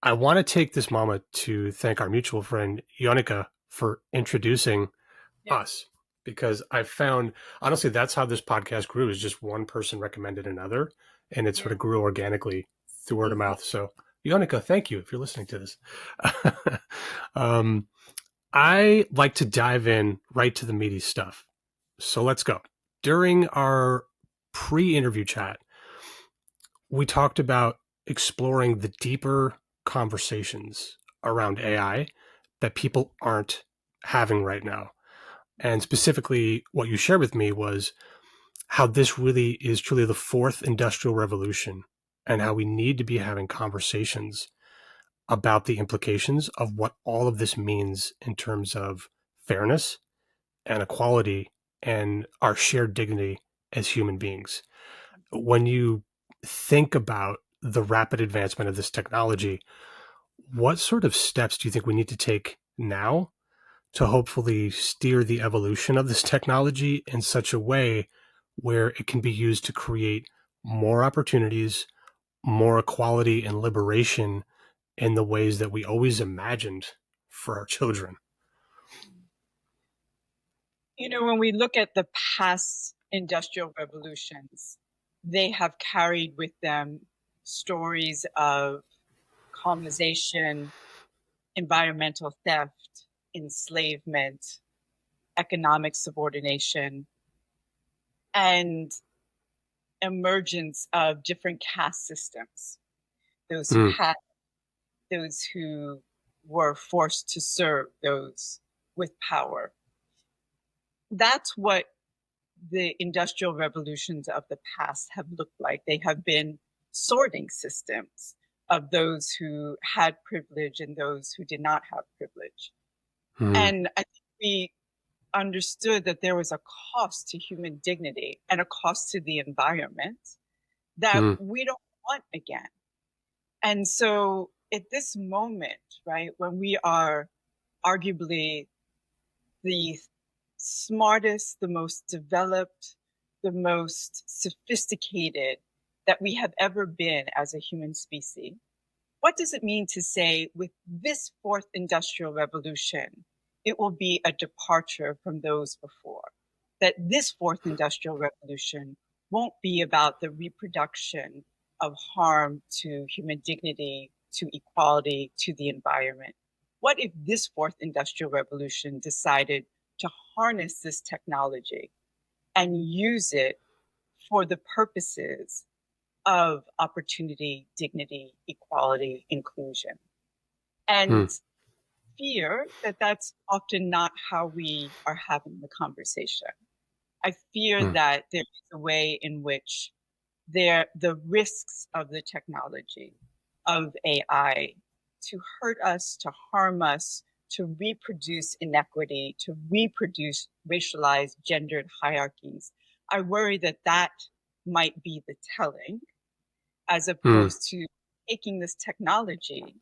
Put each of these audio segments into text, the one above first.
I want to take this moment to thank our mutual friend Yonica for introducing Yeah. us because I found honestly that's how this podcast grew is just one person recommended another and it sort Yeah. of grew organically through word of Hmm. mouth. So Yonica, thank you if you're listening to this. um, I like to dive in right to the meaty stuff. So let's go. During our pre-interview chat, we talked about exploring the deeper conversations around AI that people aren't having right now. And specifically, what you shared with me was how this really is truly the fourth industrial revolution and how we need to be having conversations about the implications of what all of this means in terms of fairness and equality and our shared dignity as human beings. When you think about the rapid advancement of this technology, what sort of steps do you think we need to take now to hopefully steer the evolution of this technology in such a way where it can be used to create more opportunities, more equality and liberation in the ways that we always imagined for our children? When we look at the past industrial revolutions, they have carried with them stories of colonization, environmental theft, enslavement, economic subordination, and emergence of different caste systems. Those who Mm, had, those who were forced to serve those with power. That's what the industrial revolutions of the past have looked like. They have been sorting systems of those who had privilege and those who did not have privilege. mm, And I think we understood that there was a cost to human dignity and a cost to the environment that mm, we don't want again. And so at this moment, right, when we are arguably the smartest, the most developed, the most sophisticated that we have ever been as a human species. What does it mean to say with this fourth industrial revolution, it will be a departure from those before? That this fourth industrial revolution won't be about the reproduction of harm to human dignity, to equality, to the environment. What if this fourth industrial revolution decided to harness this technology and use it for the purposes of opportunity, dignity, equality, inclusion? And mm, fear that that's often not how we are having the conversation. I fear mm, that there is a way in which the risks of the technology, of AI, to hurt us, to harm us, to reproduce inequity, to reproduce racialized, gendered hierarchies. I worry that that might be the telling, as mm, opposed to taking this technology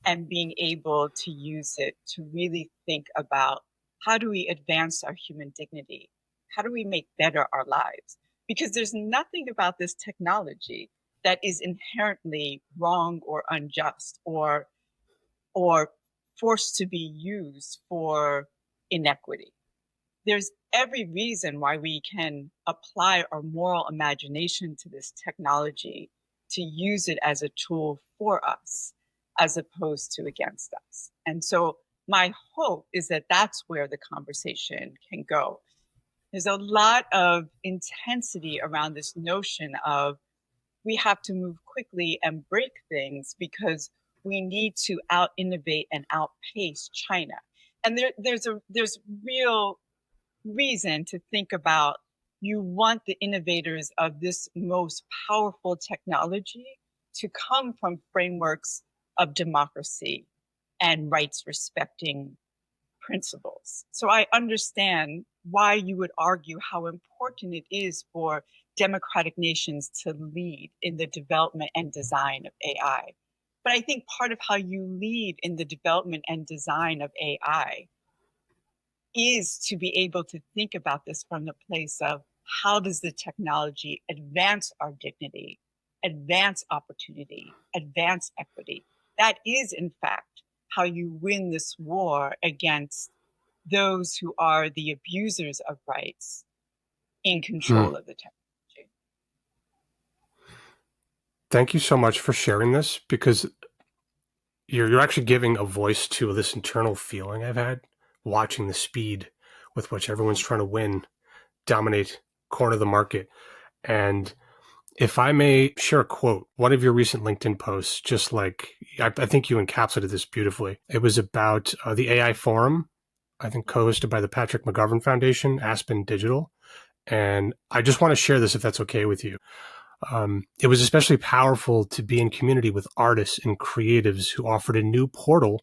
and being able to use it to really think about how do we advance our human dignity? How do we make better our lives? Because there's nothing about this technology that is inherently wrong or unjust or forced to be used for inequity. There's every reason why we can apply our moral imagination to this technology to use it as a tool for us as opposed to against us. And so my hope is that that's where the conversation can go. There's a lot of intensity around this notion of we have to move quickly and break things because we need to out innovate and outpace China. And there's real reason to think about you want the innovators of this most powerful technology to come from frameworks of democracy and rights respecting principles. So I understand why you would argue how important it is for democratic nations to lead in the development and design of AI. But I think part of how you lead in the development and design of AI is to be able to think about this from the place of how does the technology advance our dignity, advance opportunity, advance equity, that is, in fact, how you win this war against those who are the abusers of rights in Hmm. control of the technology. Thank you so much for sharing this, because you're actually giving a voice to this internal feeling I've had watching the speed with which everyone's trying to win, dominate, corner the market. And if I may share a quote, one of your recent LinkedIn posts, just like I think you encapsulated this beautifully. It was about the AI forum, I think co-hosted by the Patrick McGovern Foundation, Aspen Digital. And I just want to share this if that's okay with you. It was especially powerful to be in community with artists and creatives who offered a new portal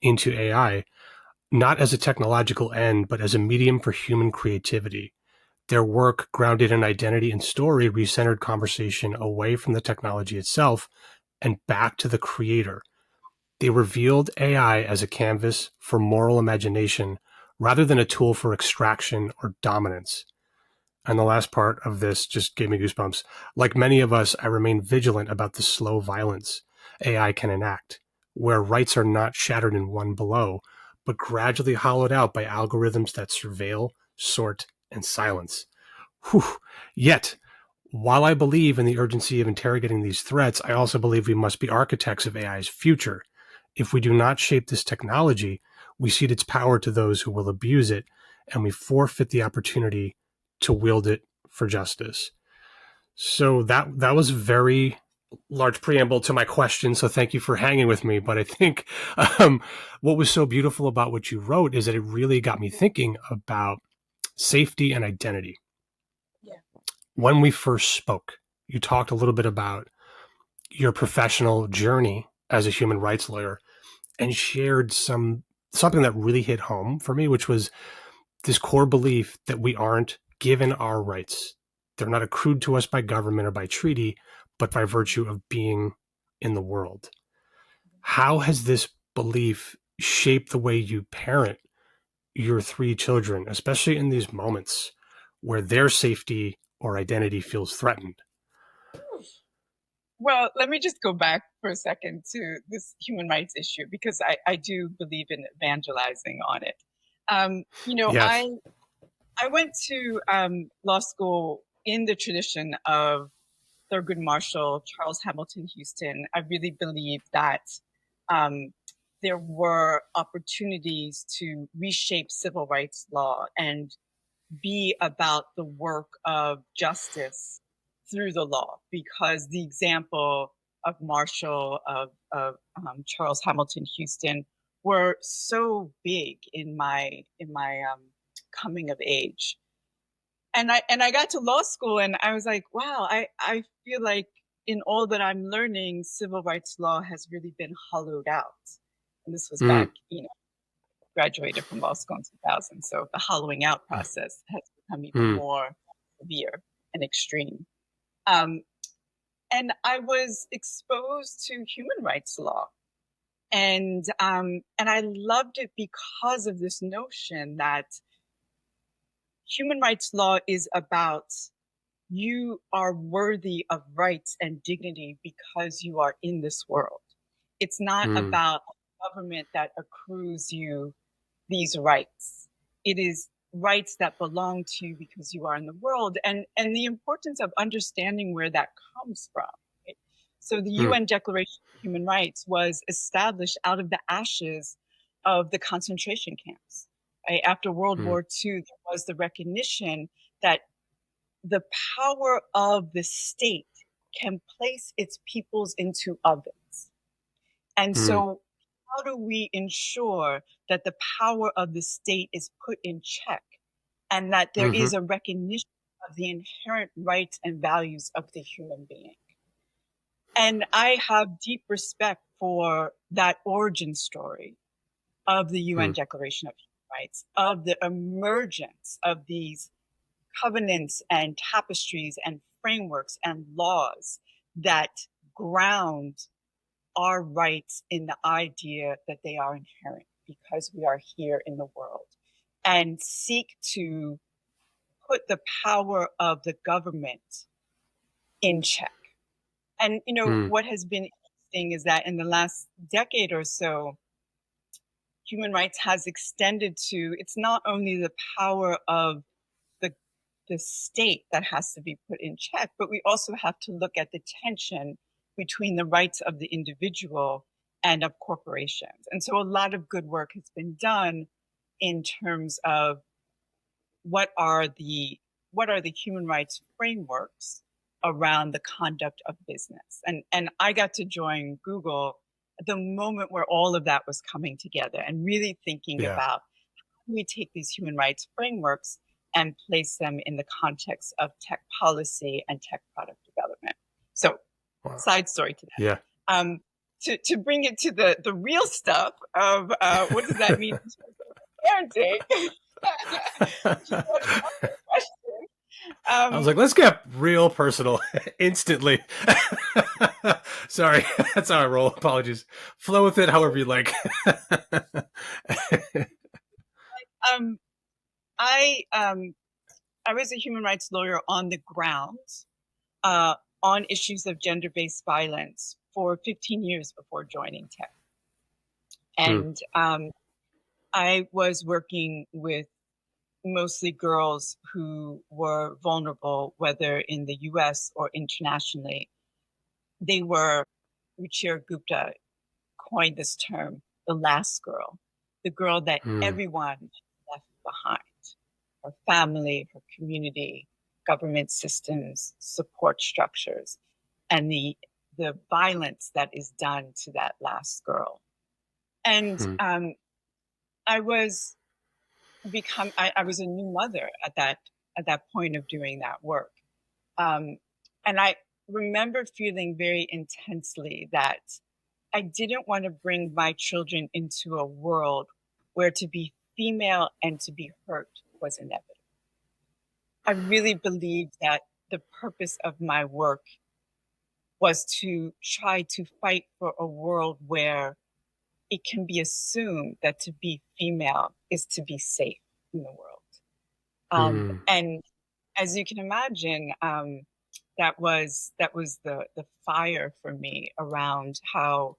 into AI, not as a technological end, but as a medium for human creativity. Their work, grounded in identity and story, recentered conversation away from the technology itself and back to the creator. They revealed AI as a canvas for moral imagination rather than a tool for extraction or dominance. And the last part of this just gave me goosebumps. Like many of us, I remain vigilant about the slow violence AI can enact, where rights are not shattered in one blow, but gradually hollowed out by algorithms that surveil, sort, and silence. Whew. Yet, while I believe in the urgency of interrogating these threats, I also believe we must be architects of AI's future. If we do not shape this technology, we cede its power to those who will abuse it, and we forfeit the opportunity to wield it for justice. So that was a very large preamble to my question. So thank you for hanging with me. But I think um, what was so beautiful about what you wrote is that it really got me thinking about safety and identity. Yeah. When we first spoke, you talked a little bit about your professional journey as a human rights lawyer and shared something that really hit home for me, which was this core belief that we aren't given our rights. They're not accrued to us by government or by treaty, but by virtue of being in the world. How has this belief shaped the way you parent your three children, especially in these moments where their safety or identity feels threatened? Well, let me just go back for a second to this human rights issue because I do believe in evangelizing on it. You know, Yes. I went to law school in the tradition of Thurgood Marshall, Charles Hamilton Houston. I really believe that um, there were opportunities to reshape civil rights law and be about the work of justice through the law, because the example of Marshall, of Charles Hamilton Houston, were so big in my coming of age. And I got to law school and I was like, wow, I feel like in all that I'm learning, civil rights law has really been hollowed out. And this was Mm, back, graduated from law school in 2000. So the hollowing out process has become even mm, more severe and extreme. Um, and I was exposed to human rights law. And I loved it because of this notion that human rights law is about you are worthy of rights and dignity because you are in this world. It's not mm, about a government that accrues you these rights. It is rights that belong to you because you are in the world, and the importance of understanding where that comes from. Right? So the mm, UN Declaration of Human Rights was established out of the ashes of the concentration camps. Right? After World mm, War II, there was the recognition that the power of the state can place its peoples into ovens. And mm, so, how do we ensure that the power of the state is put in check and that there mm-hmm, is a recognition of the inherent rights and values of the human being? And I have deep respect for that origin story of the UN mm, Declaration of Human Rights, of the emergence of these covenants and tapestries and frameworks and laws that ground our rights in the idea that they are inherent because we are here in the world and seek to put the power of the government in check. And mm, what has been thing is that in the last decade or so, human rights has extended to, it's not only the power of the, the state that has to be put in check, but we also have to look at the tension between the rights of the individual and of corporations. And so a lot of good work has been done in terms of what are the human rights frameworks around the conduct of business. And I got to join Google at the moment where all of that was coming together and really thinking Yeah. about how do we take these human rights frameworks and place them in the context of tech policy and tech product development. So, Wow. side story to Yeah. that. To bring it to the real stuff of what does that mean in terms of parenting? I was like, let's get real personal instantly. Sorry, that's how I roll. Apologies. Flow with it however you like. um, I was a human rights lawyer on the ground on issues of gender-based violence for 15 years before joining tech. And I was working with mostly girls who were vulnerable, whether in the US or internationally. They were, Ruchir Gupta coined this term, the last girl, the girl that everyone left behind, her family, her community, government systems, support structures, and the violence that is done to that last girl. And I was I was a new mother at that point of doing that work. And I remember feeling very intensely that I didn't want to bring my children into a world where to be female and to be hurt was inevitable. I really believed that the purpose of my work was to try to fight for a world where it can be assumed that to be female is to be safe in the world. And as you can imagine, that was the fire for me around how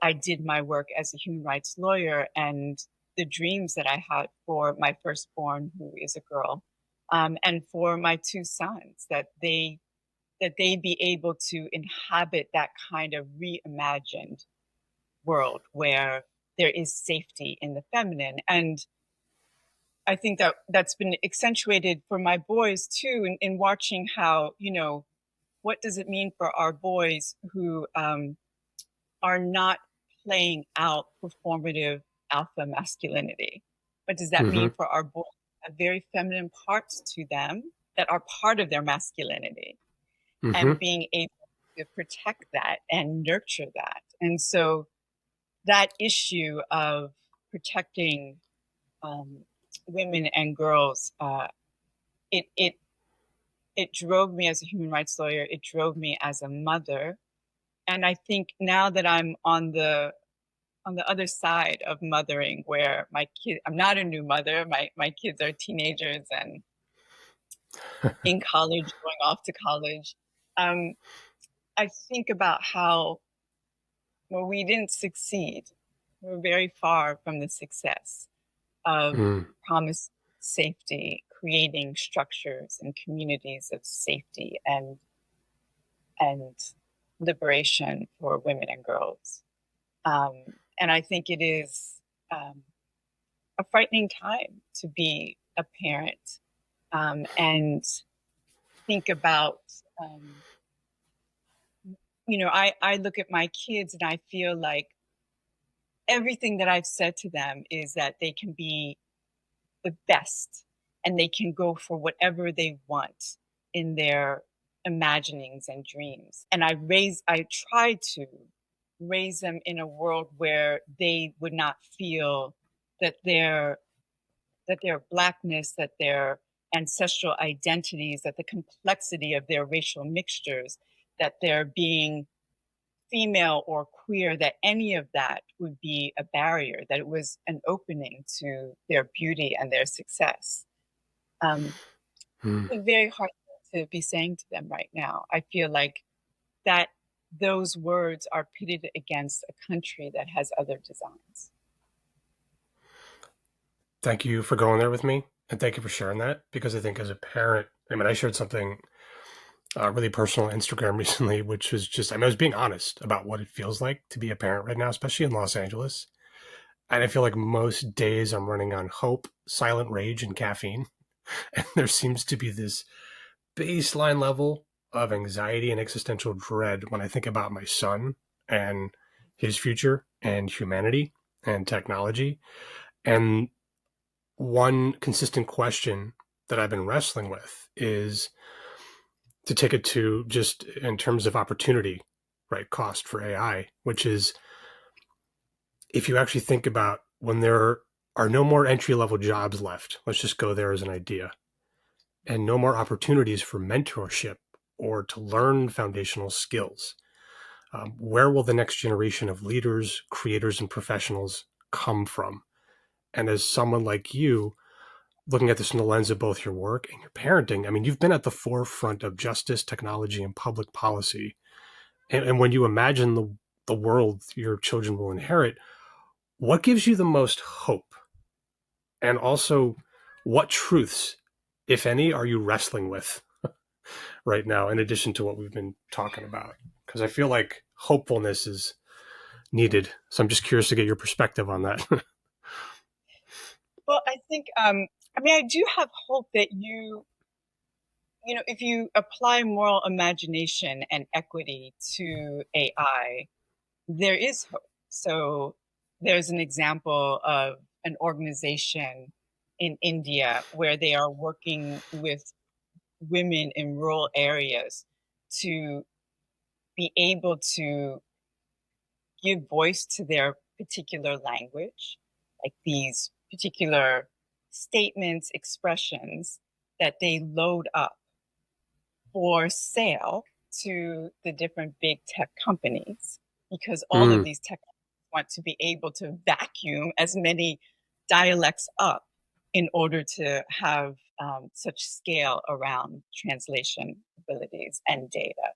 I did my work as a human rights lawyer and the dreams that I had for my firstborn, who is a girl, and for my two sons, that they be able to inhabit that kind of reimagined world where there is safety in the feminine. And I think that that's been accentuated for my boys too, in watching how, what does it mean for our boys who are not playing out performative alpha masculinity? What does that mean for our boys? Very feminine parts to them that are part of their masculinity, and being able to protect that and nurture that. And so that issue of protecting women and girls, it drove me as a human rights lawyer. It drove me as a mother. And I think now that I'm on the other side of mothering, where my kid, I'm not a new mother. My kids are teenagers and in college, going off to college. I think about how, well, we didn't succeed. We're very far from the success of promised safety, creating structures and communities of safety and liberation for women and girls. And I think it is a frightening time to be a parent and think about, I look at my kids and I feel like everything that I've said to them is that they can be the best and they can go for whatever they want in their imaginings and dreams. And I try to raise them in a world where they would not feel that their blackness, that their ancestral identities, that the complexity of their racial mixtures, that their being female or queer, that any of that would be a barrier, that it was an opening to their beauty and their success. It's a very hard thing to be saying to them right now. I feel like that those words are pitted against a country that has other designs. Thank you for going there with me, and thank you for sharing that, because I think as a parent, I mean, I shared something really personal on Instagram recently, which was just, I mean, I was being honest about what it feels like to be a parent right now, especially in Los Angeles. And I feel like most days I'm running on hope, silent rage, and caffeine. And there seems to be this baseline level of anxiety and existential dread when I think about my son and his future and humanity and technology. And one consistent question that I've been wrestling with is to take it to just in terms of opportunity, right? Cost for AI, which is if you actually think about when there are no more entry level jobs left, let's just go there as an idea, and no more opportunities for mentorship or to learn foundational skills. Where will the next generation of leaders, creators, and professionals come from? And as someone like you, looking at this in the lens of both your work and your parenting, I mean, you've been at the forefront of justice, technology, and public policy. And when you imagine the world your children will inherit, what gives you the most hope? And also, what truths, if any, are you wrestling with right now, in addition to what we've been talking about? Because I feel like hopefulness is needed. So I'm just curious to get your perspective on that. Well, I think, I mean, I do have hope that if you apply moral imagination and equity to AI, there is hope. So there's an example of an organization in India where they are working with women in rural areas to be able to give voice to their particular language, like these particular statements, expressions that they load up for sale to the different big tech companies, because all of Mm, these tech companies want to be able to vacuum as many dialects up in order to have such scale around translation abilities and data.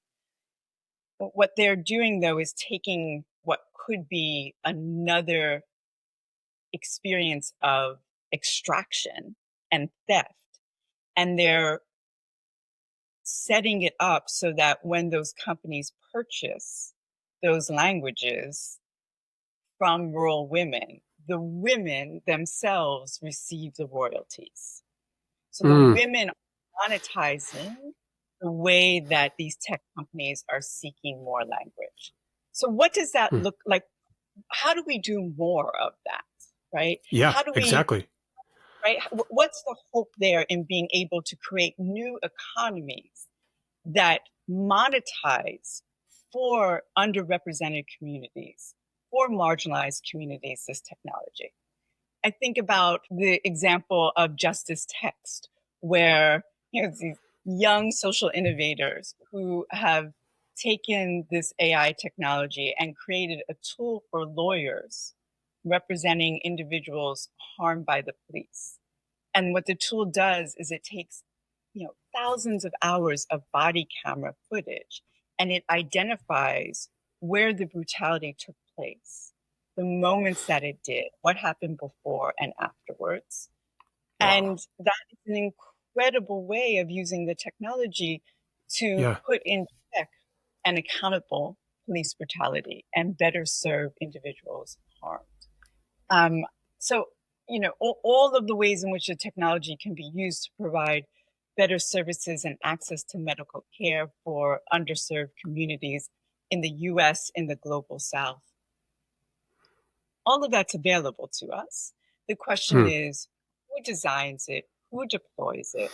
But what they're doing, though, is taking what could be another experience of extraction and theft, and they're setting it up so that when those companies purchase those languages from rural women, the women themselves receive the royalties. So the mm, women are monetizing the way that these tech companies are seeking more language. So what does that mm. look like? How do we do more of that? Right? Yeah, How do we, exactly. right? What's the hope there in being able to create new economies that monetize for underrepresented communities, for marginalized communities, this technology? I think about the example of Justice Text, where these young social innovators who have taken this AI technology and created a tool for lawyers representing individuals harmed by the police. And what the tool does is it takes, thousands of hours of body camera footage, and it identifies where the brutality took place, the moments that it did, what happened before and afterwards. Wow. And that is an incredible way of using the technology to Yeah. put in check and accountable police brutality and better serve individuals harmed. Um, so, all of the ways in which the technology can be used to provide better services and access to medical care for underserved communities in the US, in the global South, all of that's available to us. The question Mm, is, who designs it? Who deploys it?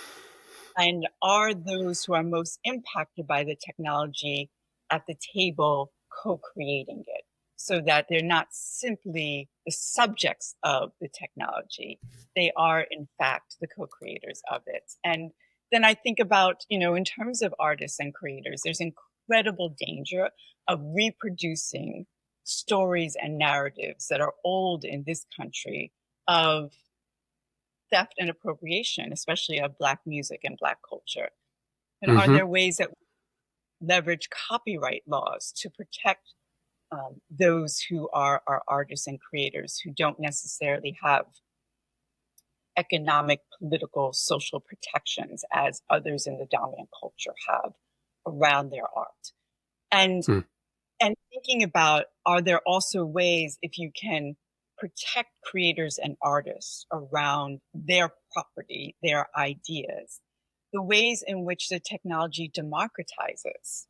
And are those who are most impacted by the technology at the table co-creating it, so that they're not simply the subjects of the technology, they are in fact the co-creators of it? And then I think about, in terms of artists and creators, there's incredible danger of reproducing stories and narratives that are old in this country of theft and appropriation, especially of Black music and Black culture. And are hmm. there ways that leverage copyright laws to protect those who are artists and creators who don't necessarily have economic, political, social protections as others in the dominant culture have around their art. And Hmm. and thinking about, are there also ways if you can protect creators and artists around their property, their ideas, the ways in which the technology democratizes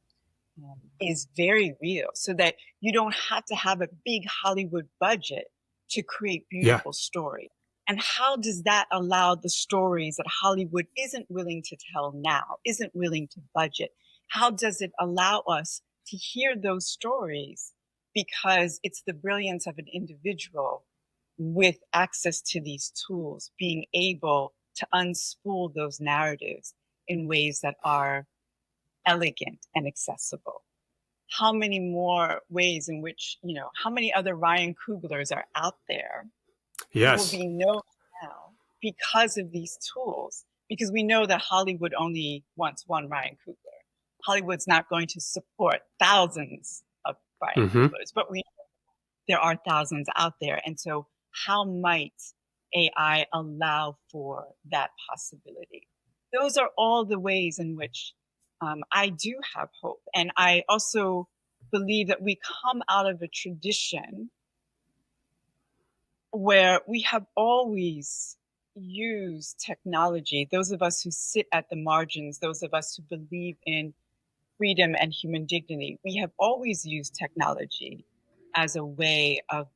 is very real, so that you don't have to have a big Hollywood budget to create Yeah. beautiful stories. And how does that allow the stories that Hollywood isn't willing to tell now, isn't willing to budget? How does it allow us to hear those stories because it's the brilliance of an individual with access to these tools, being able to unspool those narratives in ways that are elegant and accessible? How many more ways in which, how many other Ryan Cooglers are out there who will Yes. be known now because of these tools? Because we know that Hollywood only wants one Ryan Coogler. Hollywood's not going to support thousands of Ryan Hmm. Cooglers, but there are thousands out there. And so, how might AI allow for that possibility? Those are all the ways in which I do have hope. And I also believe that we come out of a tradition where we have always used technology. Those of us who sit at the margins, those of us who believe in freedom and human dignity, we have always used technology as a way of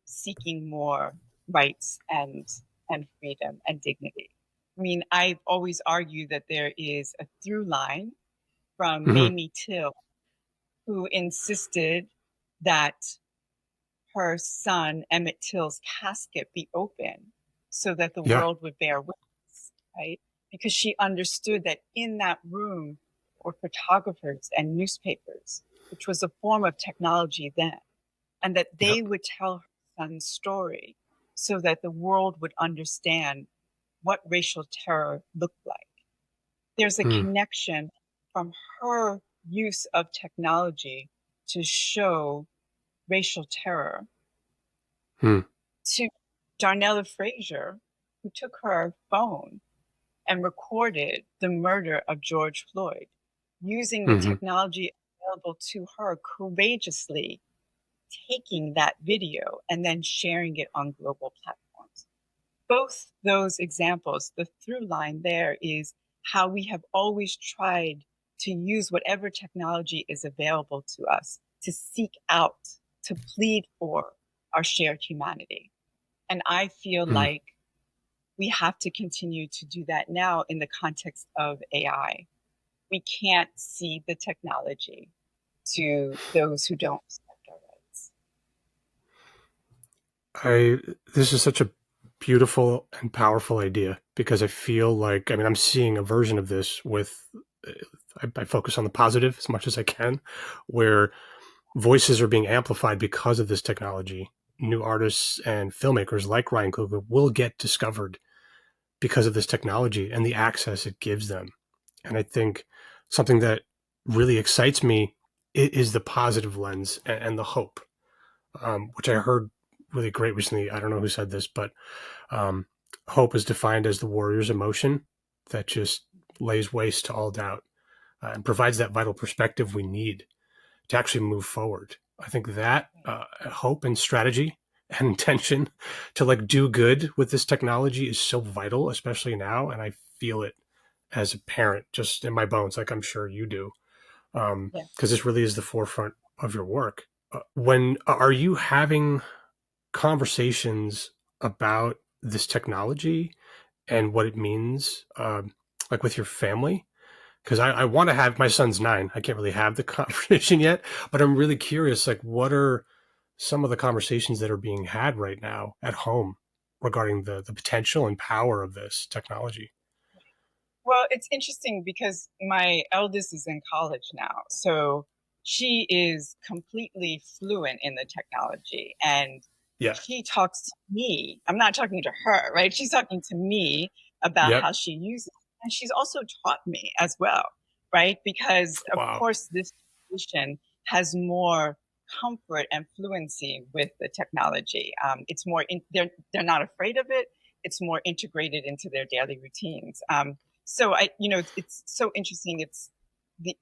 seeking more rights and freedom and dignity. I mean, I've always argued that there is a through line from Hmm. Mamie Till, who insisted that her son Emmett Till's casket be open so that the Yeah. world would bear witness, right? Because she understood that in that room were photographers and newspapers, which was a form of technology then, and that they Yep. would tell her son's story so that the world would understand what racial terror looked like. There's a Hmm. connection from her use of technology to show racial terror Hmm. to Darnella Frazier, who took her phone and recorded the murder of George Floyd, using the Hmm. technology available to her courageously, taking that video and then sharing it on global platforms. Both those examples, the through line there is how we have always tried to use whatever technology is available to us to seek out, to plead for our shared humanity. And I feel Hmm. like we have to continue to do that now in the context of AI. We can't see the technology to those who don't respect our rights. I This is such a beautiful and powerful idea because I feel like, I mean, I'm seeing a version of this with I focus on the positive as much as I can, where voices are being amplified because of this technology. New artists and filmmakers like Ryan Coogler will get discovered because of this technology and the access it gives them. And I think something that really excites me is the positive lens and the hope, which I heard really great recently. I don't know who said this, but um, hope is defined as the warrior's emotion that just lays waste to all doubt and provides that vital perspective we need to actually move forward. I think that hope and strategy and intention to like do good with this technology is so vital, especially now. And I feel it as a parent just in my bones, like I'm sure you do, Yeah. because this really is the forefront of your work. When are you having conversations about this technology and what it means, like with your family? Because I want to have my son's 9. I can't really have the conversation yet, but I'm really curious. Like, what are some of the conversations that are being had right now at home regarding the potential and power of this technology? Well, it's interesting because my eldest is in college now. So she is completely fluent in the technology, and Yeah. she talks to me. I'm not talking to her, right? She's talking to me about Yep. how she uses it. And she's also taught me as well. right? Because of Wow. course this generation has more comfort and fluency with the technology. It's more they're not afraid of it. It's more integrated into their daily routines. So it's so interesting. It's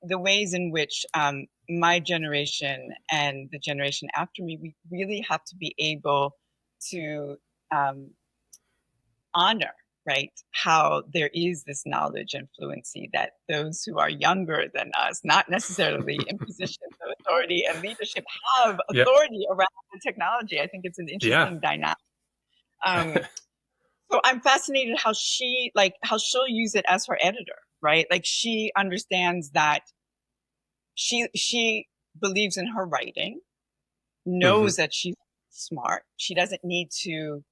the ways in which my generation and the generation after me, we really have to be able to um, honor, right? How there is this knowledge and fluency that those who are younger than us, not necessarily in positions of authority and leadership, have Yeah. authority around the technology. I think it's an Yeah. interesting dynamic. Um, so I'm fascinated how she'll use it as her editor, right? Like she understands that she believes in her writing, Hmm. knows that she's smart. She doesn't need to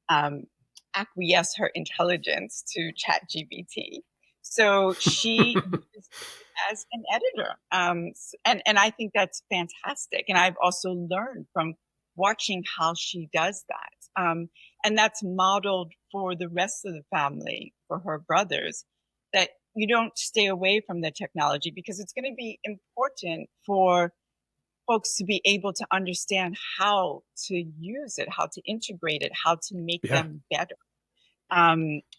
um, acquiesce her intelligence to ChatGPT. So she uses it as an editor. And I think that's fantastic. And I've also learned from watching how she does that. And that's modeled for the rest of the family, for her brothers, that you don't stay away from the technology because it's going to be important for folks to be able to understand how to use it, how to integrate it, how to make Yeah. them better.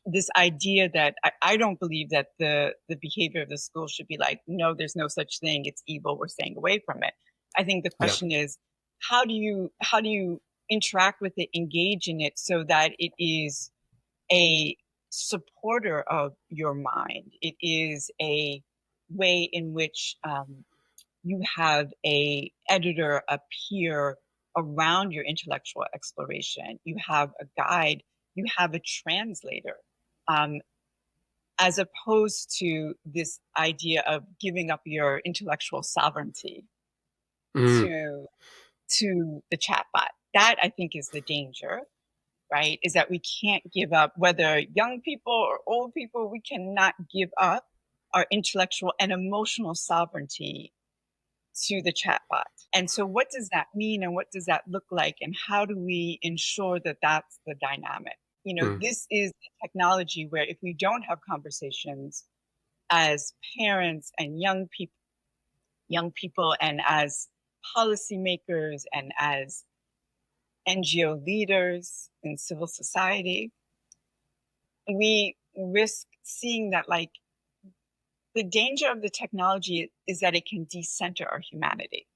This idea that I don't believe that the behavior of the school should be like, no, there's no such thing. It's evil. We're staying away from it. I think the Yeah. question is, how do you interact with it, engage in it, so that it is a supporter of your mind. It is a way in which you have a editor, a peer around your intellectual exploration. You have a guide. You have a translator, um, as opposed to this idea of giving up your intellectual sovereignty Mm. to to the chatbot. That I think is the danger, right? Is that we can't give up, whether young people or old people, we cannot give up our intellectual and emotional sovereignty to the chatbot. And so, what does that mean, and what does that look like, and how do we ensure that that's the dynamic? Mm. This is technology where if we don't have conversations as parents and young people, and as policymakers and as NGO leaders in civil society, we risk seeing that, like, the danger of the technology is that it can decenter our humanity,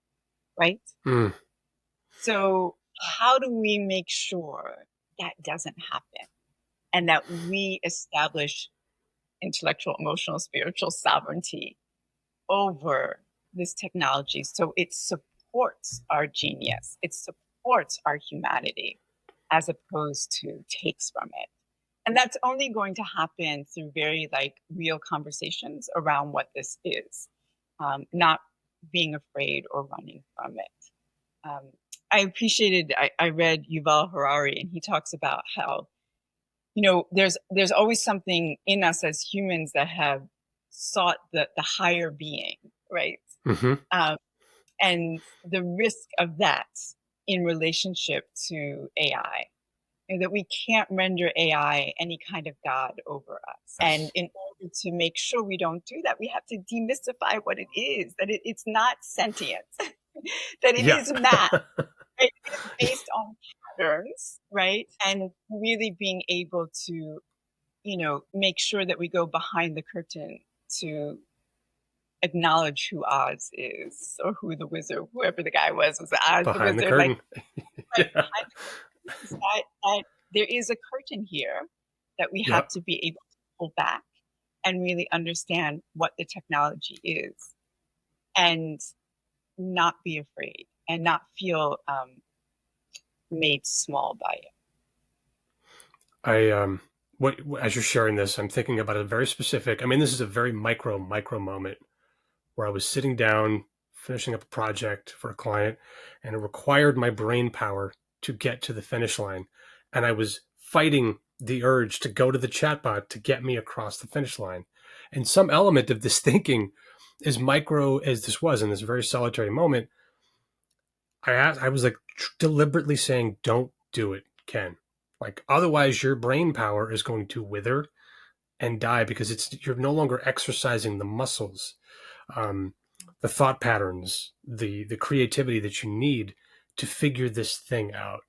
right? Mm. So, how do we make sure that doesn't happen and that we establish intellectual, emotional, spiritual sovereignty over this technology so it supports our genius, it supports our humanity as opposed to takes from it? And that's only going to happen through very real conversations around what this is, not being afraid or running from it. I read Yuval Harari, and he talks about how, there's always something in us as humans that have sought the higher being, right? Hmm. Um, and the risk of that in relationship to AI, and that we can't render AI any kind of God over us. And Yes. in order to make sure we don't do that, we have to demystify what it is, that it's not sentient, that it Yeah. is math, right? It is based on patterns, right? And really being able to, make sure that we go behind the curtain to acknowledge who Oz is, or who the wizard, whoever the guy was Oz the Behind the wizard, like, curtain. right Yeah. behind the curtain, is that there is a curtain here that we Yeah. have to be able to pull back and really understand what the technology is, and not be afraid and not feel made small by it. I what as you're sharing this, I'm thinking about a very specific. I mean, this is a very micro moment where I was sitting down finishing up a project for a client, and it required my brain power to get to the finish line, and I was fighting the urge to go to the chatbot to get me across the finish line. And some element of this thinking, as micro as this was in this very solitary moment, I was like deliberately saying, "Don't do it, Ken. Like otherwise, your brain power is going to wither and die because you're no longer exercising the muscles um, the thought patterns, the creativity that you need to figure this thing out.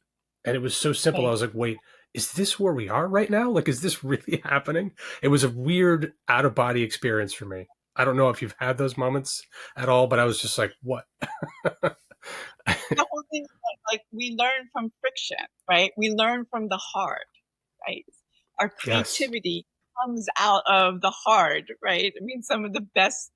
And it was so simple. I Right. was like, wait, is this where we are right now? Like, is this really happening? It was a weird out of body experience for me. I don't know if you've had those moments at all, but I was just like, what? The whole thing is like we learn from friction, right? We learn from the hard, right? Our Yes. creativity comes out of the hard, right? I mean, some of the best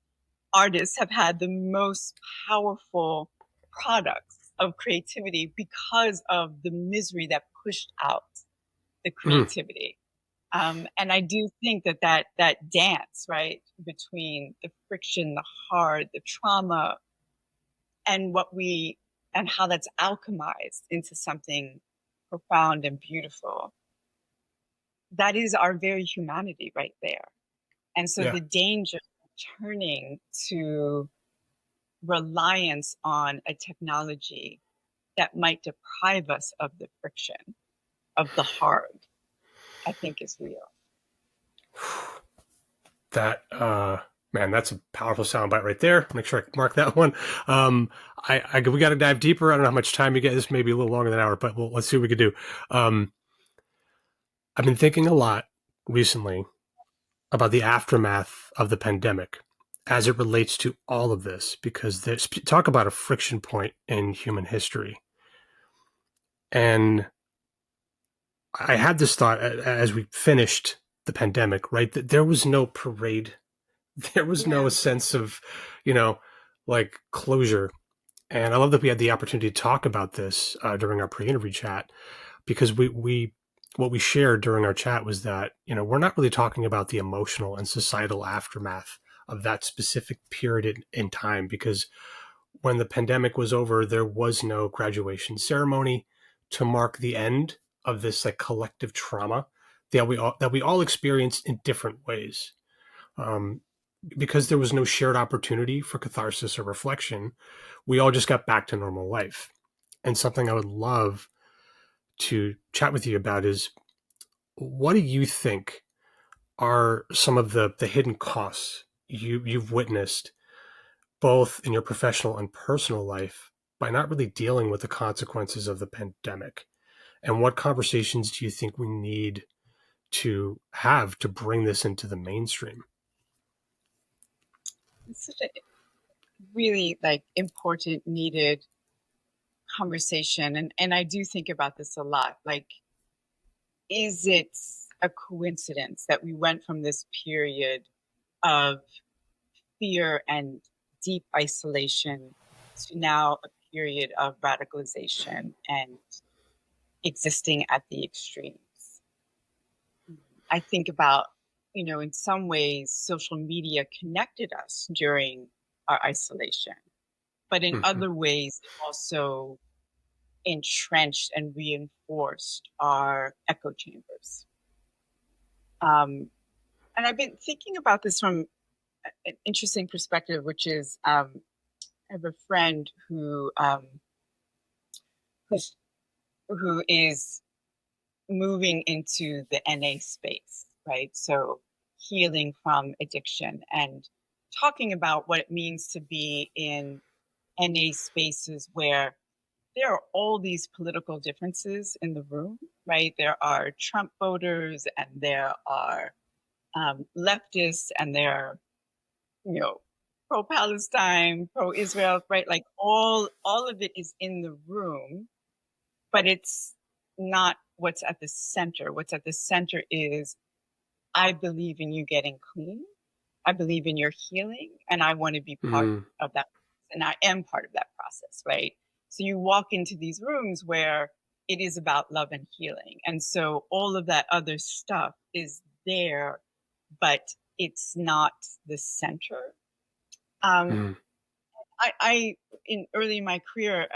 artists have had the most powerful products of creativity because of the misery that pushed out the Mm, creativity. And I do think that that dance, right, between the friction, the hard, the trauma, and what we and how that's alchemized into something profound and beautiful. That is our very humanity right there. And so yeah. the danger of turning to reliance on a technology that might deprive us of the friction, of the hard, I think is real. That man, that's a powerful soundbite right there. Make sure I mark that one. We got to dive deeper. I don't know how much time you get. This may be a little longer than an hour, but let's see what we can do. Um, I've been thinking a lot recently about the aftermath of the pandemic as it relates to all of this, because there's talk about a friction point in human history. And I had this thought as we finished the pandemic, right? That there was no parade. There was no Yeah. sense of, you know, like closure. And I love that we had the opportunity to talk about this during our pre-interview chat, because we what we shared during our chat was that, we're not really talking about the emotional and societal aftermath of that specific period in time, because when the pandemic was over, there was no graduation ceremony to mark the end of this like collective trauma that we all experienced in different ways. Um, because there was no shared opportunity for catharsis or reflection, we all just got back to normal life. And something I would love to chat with you about is, what do you think are some of the hidden costs you've witnessed both in your professional and personal life by not really dealing with the consequences of the pandemic? And what conversations do you think we need to have to bring this into the mainstream? It's such a really like important, needed conversation. And I do think about this a lot. Like, is it a coincidence that we went from this period of fear and deep isolation to now a period of radicalization and existing at the extremes? I think about, in some ways, social media connected us during our isolation, but in Mm-hmm. other ways, it also entrenched and reinforced our echo chambers. Um, and I've been thinking about this from an interesting perspective, which is I have a friend who's, who is moving into the NA space, right? So healing from addiction and talking about what it means to be in NA spaces where there are all these political differences in the room, right? There are Trump voters and there are leftists and there are, you know, pro-Palestine, pro-Israel, right? Like all of it is in the room, but it's not what's at the center. What's at the center is I believe in you getting clean. I believe in your healing, and I want to be part Mm, of that. And I am part of that process, right? So you walk into these rooms where it is about love and healing. And so all of that other stuff is there, but it's not the center. Um, mm, I in early in my career,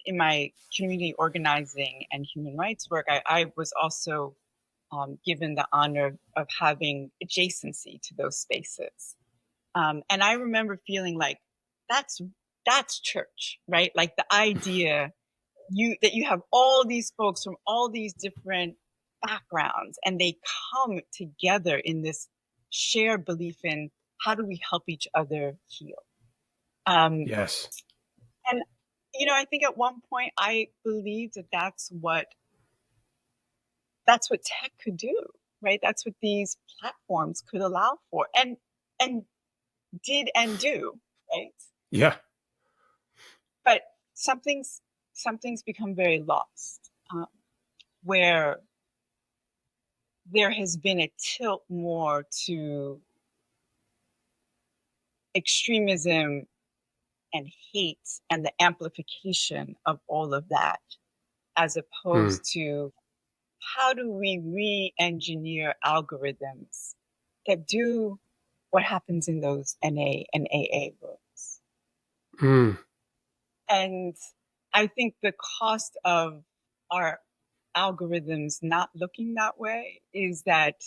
in my community organizing and human rights work, I was also given the honor of having adjacency to those spaces. And I remember feeling like that's that's church, right? Like the idea that you have all these folks from all these different backgrounds and they come together in this shared belief in how do we help each other heal? Um, Yes. and I think at one point I believed that that's what tech could do, right? That's what these platforms could allow for, and did and do, right? Yeah. But something's something's become very lost, where there has been a tilt more to extremism and hate and the amplification of all of that, as Mm. opposed to how do we re-engineer algorithms that do what happens in those NA and AA rooms. Mm. And I think the cost of our algorithms not looking that way is that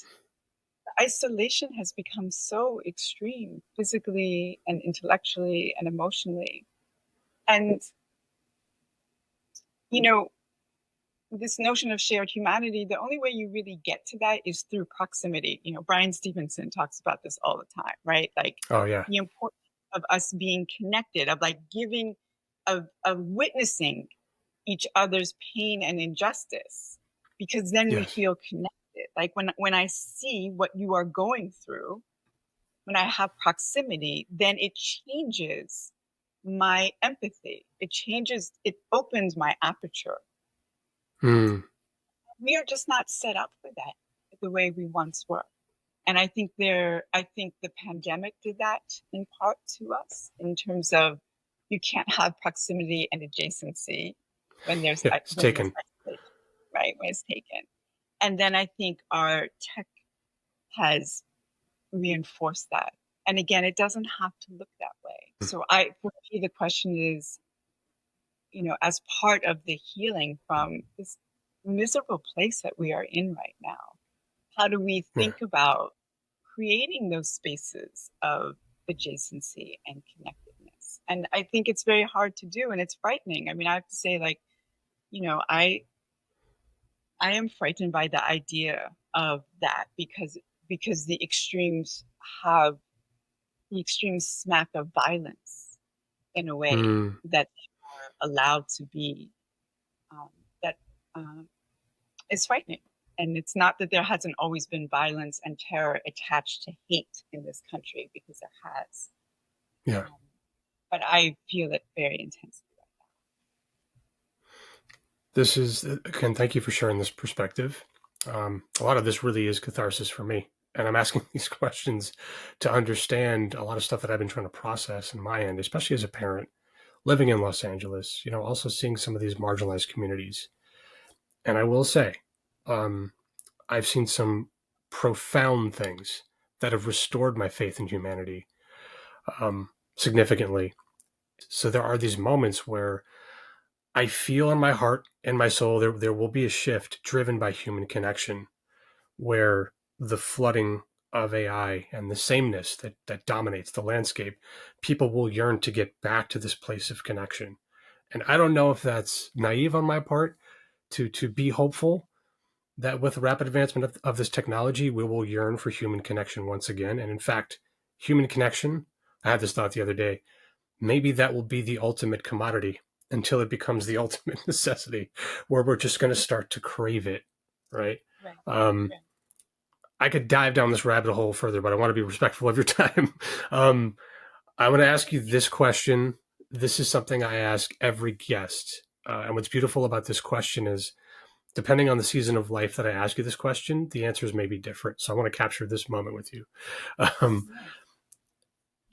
isolation has become so extreme, physically and intellectually and emotionally. And, you know, this notion of shared humanity, the only way you really get to that is through proximity. Brian Stevenson talks about this all the time, right? Like Oh, yeah. the importance of us being connected, of like giving, of witnessing each other's pain and injustice, because then we Yes. feel connected. Like when I see what you are going through, when I have proximity, then it changes my empathy. It opens my aperture. Mm. We are just not set up for that the way we once were. And I think the pandemic did that in part to us, in terms of you can't have proximity and adjacency when there's Yeah. It's taken. isolation, right? When it's taken. And then I think our tech has reinforced that. And again, it doesn't have to look that way. So for me, the question is, as part of the healing from this miserable place that we are in right now, how do we Yeah. think about creating those spaces of adjacency and connectedness? And I think it's very hard to do, and it's frightening. I mean, I have to say, like, I am frightened by the idea of that, because have the extreme smack of violence in a way Mm. that are allowed to be, um, that um, is frightening. And it's not that there hasn't always been violence and terror attached to hate in this country, because there has. Yeah. Um, but I feel it very intensely. This is, again, thank you for sharing this perspective. A lot of this really is catharsis for me. And I'm asking these questions to understand a lot of stuff that I've been trying to process in my end, especially as a parent living in Los Angeles, also seeing some of these marginalized communities. And I will say, um, I've seen some profound things that have restored my faith in humanity, significantly. So there are these moments where I feel in my heart and my soul there will be a shift driven by human connection, where the flooding of AI and the sameness that dominates the landscape, people will yearn to get back to this place of connection. And I don't know if that's naive on my part to be hopeful that with rapid advancement of this technology, we will yearn for human connection once again. And in fact, human connection, I had this thought the other day, maybe that will be the ultimate commodity until it becomes the ultimate necessity, where we're just going to start to crave it, right? Right. Um, Right. I could dive down this rabbit hole further, but I want to be respectful of your time. um, I want to ask you this question. This is something I ask every guest. And what's beautiful about this question is, depending on the season of life that I ask you this question, the answers may be different. So I want to capture this moment with you. Um, Yeah.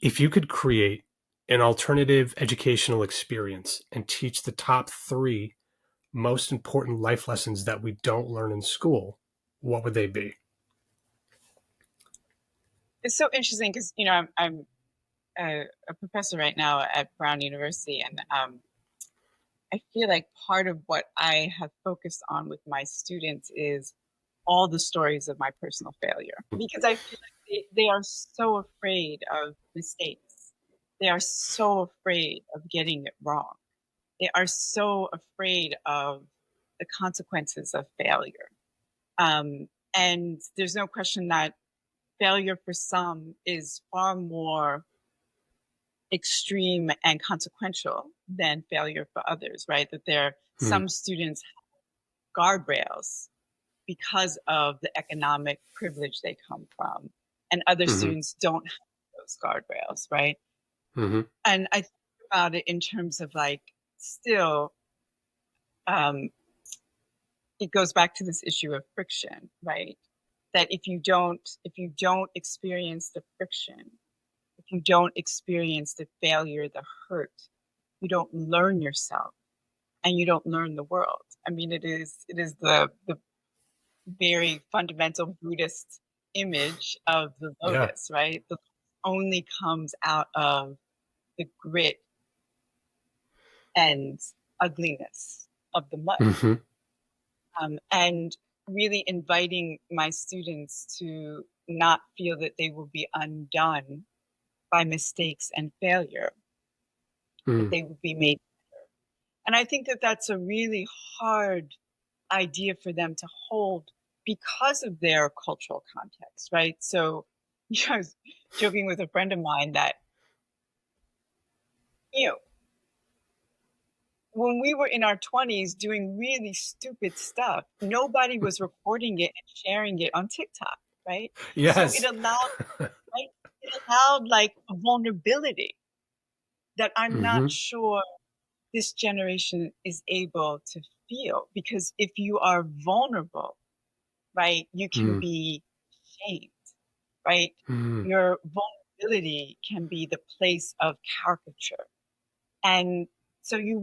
if you could create an alternative educational experience and teach the top three most important life lessons that we don't learn in school, what would they be? It's so interesting because I'm a professor right now at Brown University, and I feel like part of what I have focused on with my students is all the stories of my personal failure, because I feel like they are so afraid of mistakes. They are so afraid of getting it wrong. They are so afraid of the consequences of failure. And there's no question that failure for some is far more extreme and consequential than failure for others, right? That there Mm-hmm. some students have guardrails because of the economic privilege they come from, and other Mm-hmm. students don't have those guardrails, right? Mm-hmm. And I think about it in terms of like still, um, it goes back to this issue of friction, right? That if you don't experience the friction, if you don't experience the failure, the hurt, you don't learn yourself and you don't learn the world. I mean, it is the very fundamental Buddhist image of the Yeah. lotus, right? The lotus only comes out of the grit and ugliness of the mud. Mm-hmm. And really inviting my students to not feel that they will be undone by mistakes and failure, that Mm. they will be made. And I think that that's a really hard idea for them to hold because of their cultural context, right? So, I was joking with a friend of mine that, you know, when we were in our 20s doing really stupid stuff, nobody was recording it and sharing it on TikTok, right? So it Yes. allowed, right? It allowed like a vulnerability that I'm not Mm-hmm. sure this generation is able to feel, because if you are vulnerable, right, you can Mm. be shamed, right? Mm. Your vulnerability can be the place of caricature. And so you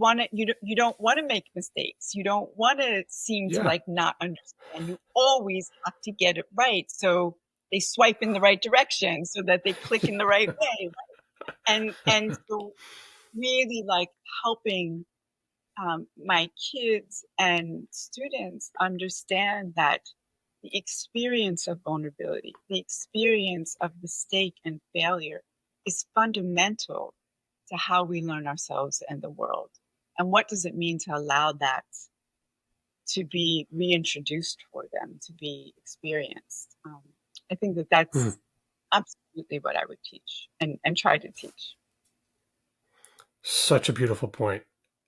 don't want to make mistakes. You don't want to seem to Yeah. like not understand. You always have to get it right. So they swipe in the right direction so that they click in the right way. And so really like helping my kids and students understand that the experience of vulnerability, the experience of mistake and failure is fundamental to how we learn ourselves and the world. And what does it mean to allow that to be reintroduced for them, to be experienced? I think that Mm. that's absolutely what I would teach and try to teach. Such a beautiful point.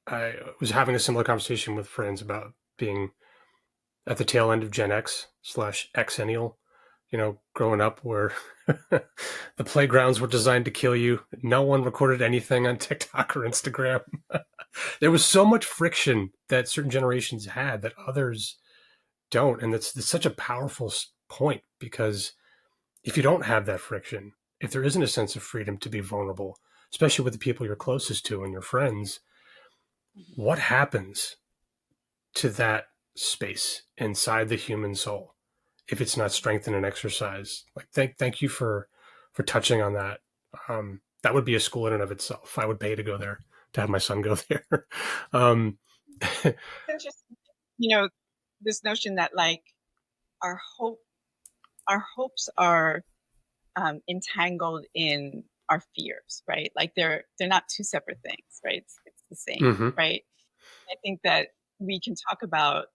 I was having a similar conversation with friends about being at the tail end of Gen X / Xennial, growing up where the playgrounds were designed to kill you. No one recorded anything on TikTok or Instagram. There was so much friction that certain generations had that others don't. And that's such a powerful point, because if you don't have that friction, if there isn't a sense of freedom to be vulnerable, especially with the people you're closest to and your friends, what happens to that space inside the human soul if it's not strengthened and exercised? Like, thank you for touching on that. That would be a school in and of itself. I would pay to go there, to have my son go there. um, It's interesting, this notion that like our hope, our hopes are entangled in our fears, right? Like they're not two separate things, right? It's the same, hmm right? I think that we can talk about,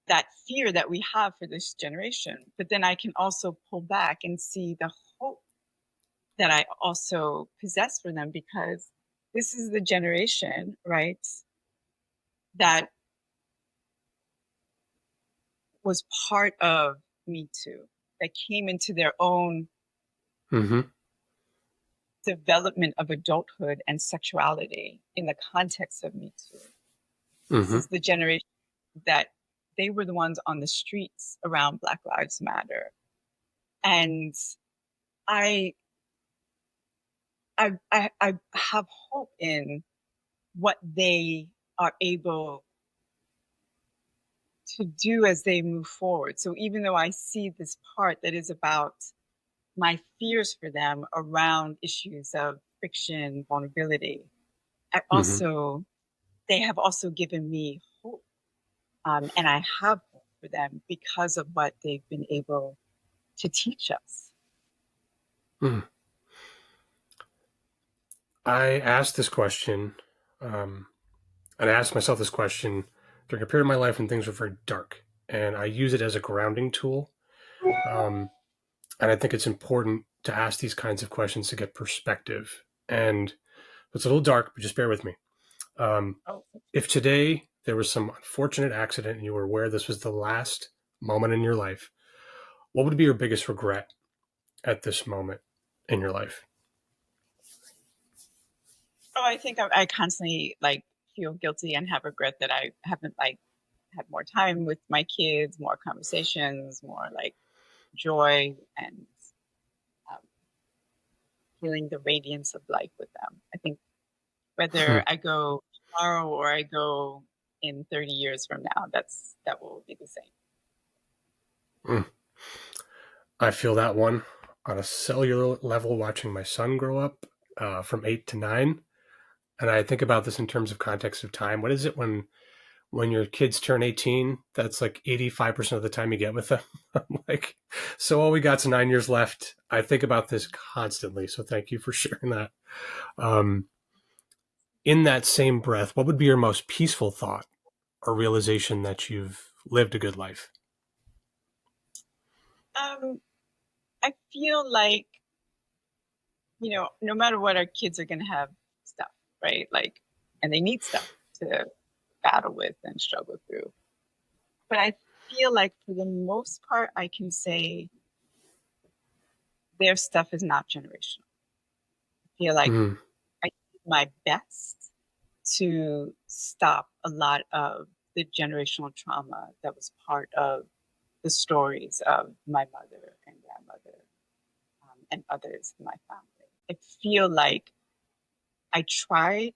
that fear that we have for this generation, but then I can also pull back and see the hope that I also possess for them, because this is the generation, right, that was part of Me Too, that came into their own hmm development of adulthood and sexuality in the context of Me Too. This hmm is the generation that they were the ones on the streets around Black Lives Matter. And I I have hope in what they are able to do as they move forward. So even though I see this part that is about my fears for them around issues of friction, vulnerability, I hmm also they have also given me hope, and I have hope for them because of what they've been able to teach us. mm I asked this question, um, and I asked myself this question during a period of my life when things were very dark, and I use it as a grounding tool. Um, And I think it's important to ask these kinds of questions to get perspective. And it's a little dark, but just bear with me. Um, Oh, if today there was some unfortunate accident and you were aware this was the last moment in your life, what would be your biggest regret at this moment in your life? I think I constantly like feel guilty and have regret that I haven't like had more time with my kids, more conversations, more like joy and um, feeling the radiance of life with them. I think whether I go tomorrow or I go in 30 years from now, that will be the same. I feel that one on a cellular level watching my son grow up from 8 to 9. And I think about this in terms of context of time. What is it when your kids turn 18? That's like 85% of the time you get with them. I'm like, so all we got's 9 years left. I think about this constantly. So thank you for sharing that. Um, in that same breath, what would be your most peaceful thought or realization that you've lived a good life? Um, I feel like, no matter what, our kids are going to have stuff, right? Like, and they need stuff to battle with and struggle through. But I feel like for the most part, I can say their stuff is not generational. I feel like Mm, I did my best to stop a lot of the generational trauma that was part of the stories of my mother and grandmother and others in my family. I feel like I tried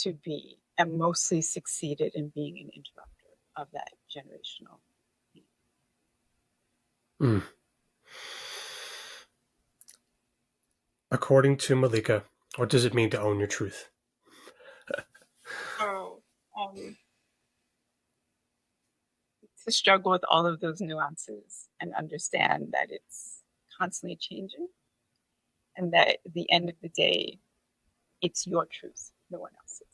to be and mostly succeeded in being an interrupter of that generational. mm. According to Malika, what does it mean to own your truth? So, to struggle with all of those nuances and understand that it's constantly changing and that at the end of the day, it's your truth, no one else's.